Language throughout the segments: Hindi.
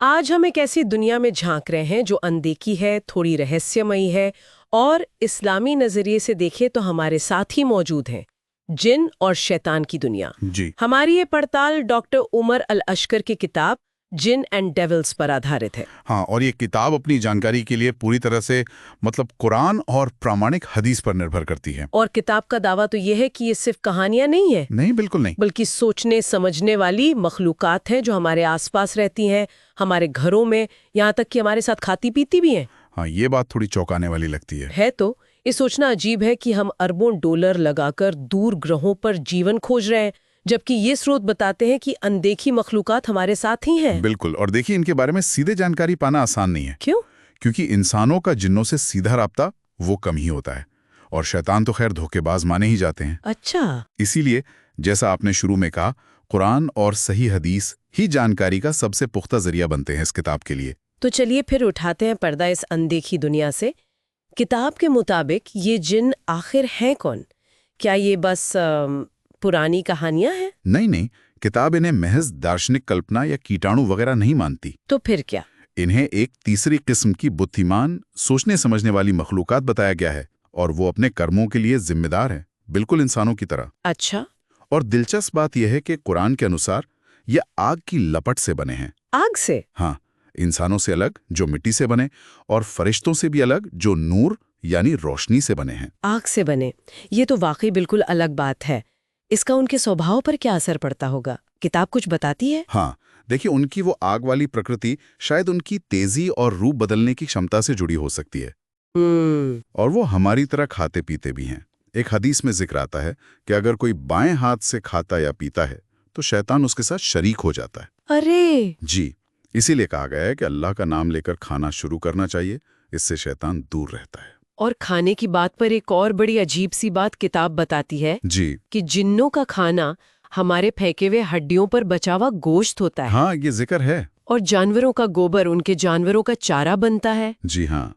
आज हम एक ऐसी दुनिया में झांक रहे हैं जो अनदेखी है, थोड़ी रहस्यमयी है और इस्लामी नजरिए से देखें तो हमारे साथ ही मौजूद हैं। जिन और शैतान की दुनिया। जी हमारी ये पड़ताल डॉक्टर उमर अल अशकर की किताब जिन एंड डेविल्स पर आधारित है। हाँ, और ये किताब अपनी जानकारी के लिए पूरी तरह से कुरान और प्रामाणिक हदीस पर निर्भर करती है। और किताब का दावा तो ये है कि ये सिर्फ कहानियां नहीं है, नहीं, बिल्कुल नहीं। बल्कि सोचने समझने वाली मखलूकात हैं जो हमारे आसपास रहती हैं, हमारे घरों में, यहाँ तक कि हमारे साथ खाती पीती भी हैं। हाँ, ये बात थोड़ी चौंकाने वाली लगती है। तो ये सोचना अजीब है कि हम अरबों डॉलर लगाकर दूर ग्रहों पर जीवन खोज रहे हैं, जबकि ये स्रोत बताते हैं कि अनदेखी मखलूकात हमारे साथ ही हैं। बिल्कुल। और देखिए, इनके बारे में सीधे जानकारी पाना आसान नहीं है। क्यों? क्योंकि इंसानों का जिन्नों से सीधा राब्ता वो कम ही होता है, और शैतान तो खैर धोखेबाज माने ही जाते हैं। अच्छा। इसीलिए जैसा आपने शुरू में कहा, कुरान और सही हदीस ही जानकारी का सबसे पुख्ता जरिया बनते हैं इस किताब के लिए। तो चलिए फिर उठाते हैं पर्दा इस अनदेखी दुनिया से। किताब के मुताबिक ये जिन आखिर हैं कौन? क्या ये बस पुरानी कहानियां हैं? नहीं, किताब इन्हें महज दार्शनिक कल्पना या कीटाणु वगैरह नहीं मानती। तो फिर क्या? इन्हें एक तीसरी किस्म की बुद्धिमान, सोचने समझने वाली मखलूकात बताया गया है, और वो अपने कर्मों के लिए जिम्मेदार है, बिल्कुल इंसानों की तरह। अच्छा। और दिलचस्प बात यह है कि कुरान के अनुसार ये आग की लपट से बने हैं। आग से? हाँ, इंसानों से अलग जो मिट्टी से बने, और फरिश्तों से भी अलग जो नूर यानी रोशनी से बने हैं। आग से बने, ये तो वाकई बिल्कुल अलग बात है। इसका उनके स्वभाव पर क्या असर पड़ता होगा? किताब कुछ बताती है? हाँ, देखिए, उनकी वो आग वाली प्रकृति शायद उनकी तेजी और रूप बदलने की क्षमता से जुड़ी हो सकती है। और वो हमारी तरह खाते पीते भी हैं। एक हदीस में जिक्र आता है कि अगर कोई बाएं हाथ से खाता या पीता है तो शैतान उसके साथ शरीक हो जाता है। अरे! जी, इसीलिए कहा गया है कि अल्लाह का नाम लेकर खाना शुरू करना चाहिए, इससे शैतान दूर रहता है। और खाने की बात पर एक और बड़ी अजीब सी बात किताब बताती है जी, कि जिन्नों का खाना हमारे फेंके हुए हड्डियों पर बचा हुआ गोश्त होता है। हाँ, ये जिक्र है। और जानवरों का गोबर उनके जानवरों का चारा बनता है। जी हाँ,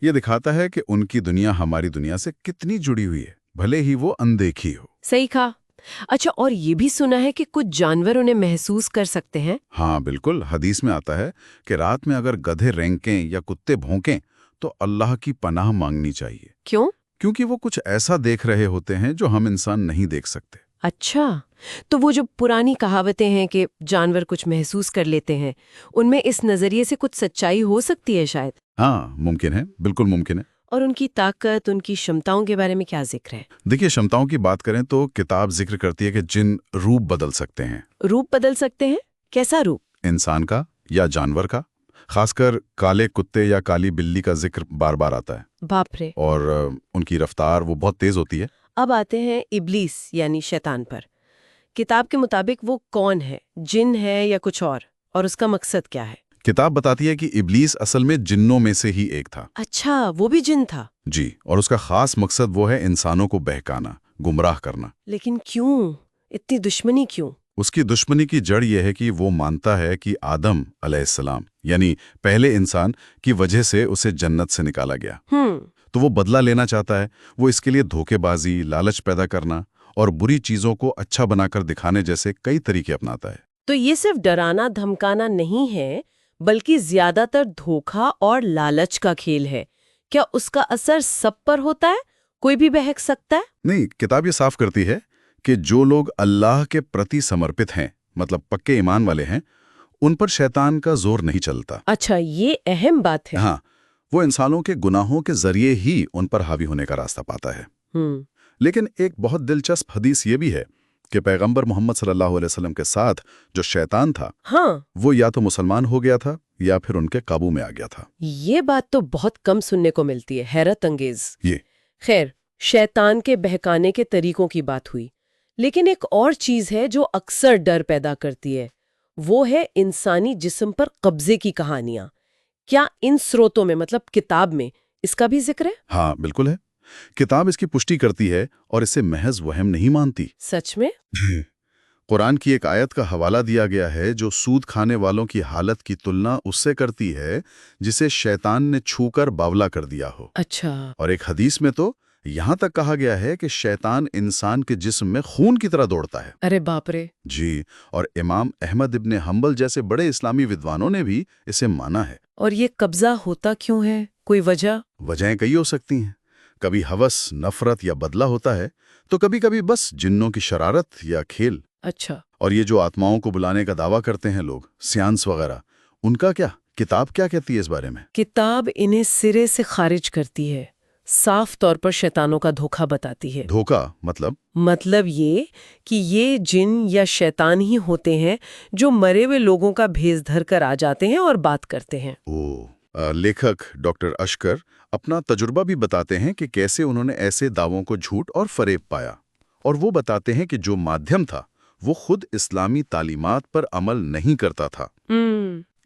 ये दिखाता है कि उनकी दुनिया हमारी दुनिया से कितनी जुड़ी हुई है, भले ही वो अनदेखी हो। सही कहा। अच्छा, और ये भी सुना है कि कुछ जानवर उन्हें महसूस कर सकते हैं। हाँ बिल्कुल, हदीस में आता है कि रात में अगर गधे रेंकें या कुत्ते भौंकें तो अल्लाह की पनाह मांगनी चाहिए। क्यों? क्योंकि वो कुछ ऐसा देख रहे होते हैं जो हम इंसान नहीं देख सकते। अच्छा, तो वो जो पुरानी कहावतें हैं कि जानवर कुछ महसूस कर लेते हैं, उनमें इस नजरिए से कुछ सच्चाई हो सकती है शायद। हाँ, मुमकिन है, बिल्कुल मुमकिन है। और उनकी ताकत, उनकी क्षमताओं के बारे में क्या जिक्र है? देखिए, क्षमताओं की बात करें तो किताब जिक्र करती है कि जिन रूप बदल सकते हैं। रूप बदल सकते हैं? कैसा रूप? इंसान का या जानवर का। खासकर काले कुत्ते या काली बिल्ली का जिक्र बार बार आता है। बाप रे। और उनकी रफ्तार वो बहुत तेज होती है। अब आते हैं इब्लीस यानी शैतान पर। किताब के मुताबिक वो कौन है? जिन है या कुछ और उसका मकसद क्या है? किताब बताती है कि इब्लीस असल में जिन्नों में से ही एक था। अच्छा, वो भी जिन था? जी, और उसका खास मकसद वो है इंसानों को बहकाना, गुमराह करना। लेकिन क्यों? इतनी दुश्मनी क्यों? उसकी दुश्मनी की जड़ यह है कि वो मानता है कि आदम अलैहिस्सलाम यानी पहले इंसान की वजह से उसे जन्नत से निकाला गया। तो वो बदला लेना चाहता है। वो इसके लिए धोखेबाजी, लालच पैदा करना और बुरी चीजों को अच्छा बनाकर दिखाने जैसे कई तरीके अपनाता है। तो ये सिर्फ डराना धमकाना नहीं है, बल्कि ज्यादातर धोखा और लालच का खेल है। क्या उसका असर सब पर होता है? कोई भी बहक सकता है? नहीं, किताब ये साफ करती है कि जो लोग अल्लाह के प्रति समर्पित हैं, मतलब पक्के ईमान वाले हैं, उन पर शैतान का जोर नहीं चलता। अच्छा, ये अहम बात है। हाँ, वो इंसानों के गुनाहों के जरिए ही उन पर हावी होने का रास्ता पाता है। लेकिन एक बहुत दिलचस्प हदीस ये भी है कि पैगंबर मोहम्मद सल्लल्लाहु अलैहि वसल्लम के साथ जो शैतान था, हाँ, वो या तो मुसलमान हो गया था या फिर उनके काबू में आ गया था। ये बात तो बहुत कम सुनने को मिलती है, हैरत अंगेज। ये खैर, शैतान के बहकाने के तरीकों की बात हुई, लेकिन एक और चीज है जो अक्सर डर पैदा करती है। वो है इंसानी जिस्म पर कब्जे की कहानियां। क्या इन स्रोतों में, मतलब किताब में, इसका भी जिक्र है? हाँ बिल्कुल है। किताब इसकी पुष्टि करती है और इसे महज वहम नहीं मानती। सच में? कुरान की एक आयत का हवाला दिया गया है जो सूद खाने वालों की हालत की तुलना उससे करती है जिसे शैतान ने छूकर बावला कर दिया हो। अच्छा। और एक हदीस में तो यहाँ तक कहा गया है कि शैतान इंसान के जिस्म में खून की तरह दौड़ता है। अरे बाप रे। जी, और इमाम अहमद इब्न हंबल जैसे बड़े इस्लामी विद्वानों ने भी इसे माना है। और ये कब्जा होता क्यों है, कोई वजह? वजहें कई हो सकती हैं। कभी हवस, नफरत या बदला होता है, तो कभी कभी बस जिन्नों की शरारत या खेल। अच्छा। और ये जो आत्माओं को बुलाने का दावा करते हैं लोग, सियांस वगैरह, उनका क्या? किताब क्या कहती है इस बारे में? किताब इन्हें सिरे से खारिज करती है, साफ तौर पर शैतानों का धोखा बताती है। धोखा मतलब? मतलब ये कि ये जिन या शैतान ही होते हैं जो मरे हुए लोगों का भेष धर कर आ जाते हैं और बात करते हैं। लेखक डॉक्टर अशकर अपना तजुर्बा भी बताते हैं कि कैसे उन्होंने ऐसे दावों को झूठ और फरेब पाया। और वो बताते हैं कि जो माध्यम था वो खुद इस्लामी तालीमात पर अमल नहीं करता था।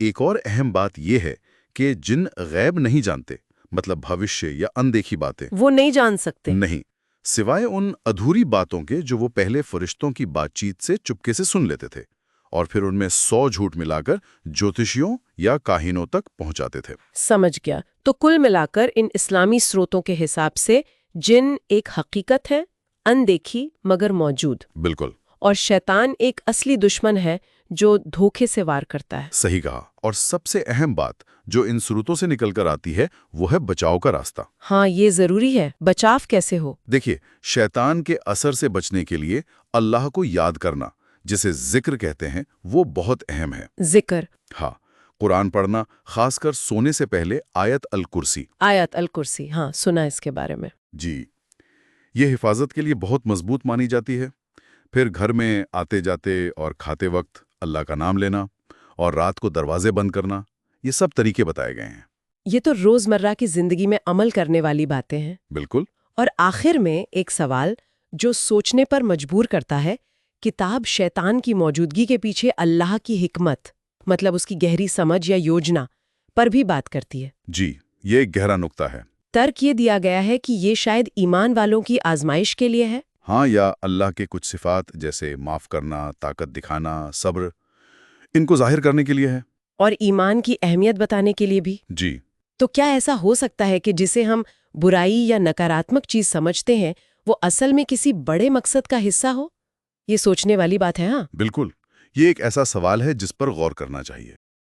एक और अहम बात यह है कि जिन गैब नहीं जानते, मतलब भविष्य या अनदेखी बातें, वो नहीं जान सकते। नहीं, सिवाय उन अधूरी बातों के जो वो पहले फरिश्तों की बातचीत से चुपके से सुन लेते थे और फिर उनमें 100 झूठ मिलाकर ज्योतिषियों या काहिनों तक पहुंचाते थे। समझ गया। तो कुल मिलाकर इन इस्लामी स्रोतों के हिसाब से जिन एक हकीकत है, अनदेखी मगर मौजूद। बिल्कुल। और शैतान एक असली दुश्मन है जो धोखे से वार करता है। सही कहा। और सबसे अहम बात जो इन स्रोतों से निकलकर आती है वो है बचाव का रास्ता। हाँ, ये जरूरी है। बचाव कैसे हो? देखिए, शैतान के असर से बचने के लिए अल्लाह को याद करना, जिसे जिक्र कहते हैं, वो बहुत अहम है। जिक्र? हाँ, कुरान पढ़ना, खासकर सोने से पहले आयत अल कुर्सी। आयत अल कुर्सी, हाँ सुना इसके बारे में। जी, ये हिफाजत के लिए बहुत मजबूत मानी जाती है। फिर घर में आते जाते और खाते वक्त अल्लाह का नाम लेना और रात को दरवाजे बंद करना, ये सब तरीके बताए गए हैं। ये तो रोजमर्रा की जिंदगी में अमल करने वाली बातें हैं। बिल्कुल। और आखिर में एक सवाल जो सोचने पर मजबूर करता है। किताब शैतान की मौजूदगी के पीछे अल्लाह की हिकमत, मतलब उसकी गहरी समझ या योजना पर भी बात करती है। जी, ये एक गहरा नुक्ता है। तर्क ये दिया गया है कि ये शायद ईमान वालों की आजमाइश के लिए है। हाँ, या अल्लाह के कुछ सिफात जैसे माफ करना, ताकत दिखाना, सब्र, इनको जाहिर करने के लिए है। और ईमान की अहमियत बताने के लिए भी। जी। तो क्या ऐसा हो सकता है कि जिसे हम बुराई या नकारात्मक चीज समझते हैं वो असल में किसी बड़े मकसद का हिस्सा हो? ये सोचने वाली बात है। हाँ बिल्कुल, ये एक ऐसा सवाल है जिस पर गौर करना चाहिए।